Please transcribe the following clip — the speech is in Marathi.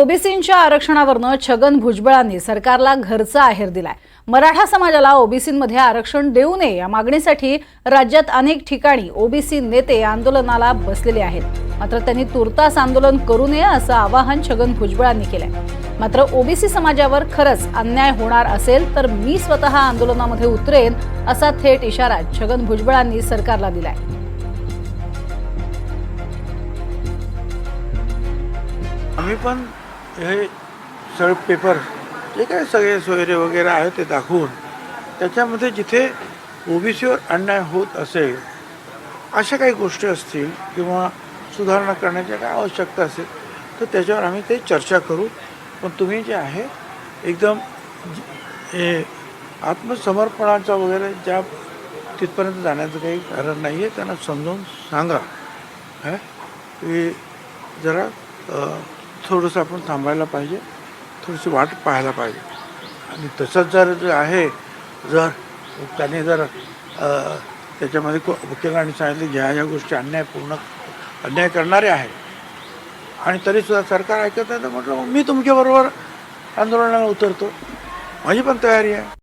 ओबीसींच्या आरक्षणावरनं छगन भुजबळांनी सरकारला घरचा आहेर दिलाय। मराठा समाजाला ओबीसींमध्ये आरक्षण देऊ नये या मागणीसाठी राज्यात अनेक ठिकाणी ओबीसी नेते आंदोलनाला बसलेले आहेत। मात्र त्यांनी तुर्तास आंदोलन करू नये असं आवाहन छगन भुजबळांनी केलंय। मात्र ओबीसी समाजावर खरंच अन्याय होणार असेल तर मी स्वतः आंदोलनामध्ये उतरेन असा थेट इशारा छगन भुजबळांनी सरकारला दिलाय। आम्ही पण हे सगळे पेपर जे काय सगळे सोयरे वगैरे आहेत ते दाखवून त्याच्यामध्ये जिथे ओबीसीवर अन्याय होत असेल अशा काही गोष्टी असतील किंवा सुधारणा करण्याच्या काय आवश्यकता असेल तर त्याच्यावर आम्ही ते चर्चा करू। पण तुम्ही जे आहे एकदम हे आत्मसमर्पणाचा वगैरे ज्या तिथपर्यंत जाण्याचं काही कारण नाही आहे, त्यांना समजावून सांगा की जरा थोडंसं आपण थांबायला पाहिजे, थोडीशी वाट पाहायला पाहिजे। आणि तसंच जर आहे जर त्याने जर त्याच्यामध्ये वकिलांनी सांगितले ज्या ज्या गोष्टी अन्याय करणारे आहे आणि तरीसुद्धा सरकार ऐकत नाही तर म्हटलं मग मी तुमच्याबरोबर आंदोलनाला उतरतो, माझी पण तयारी आहे।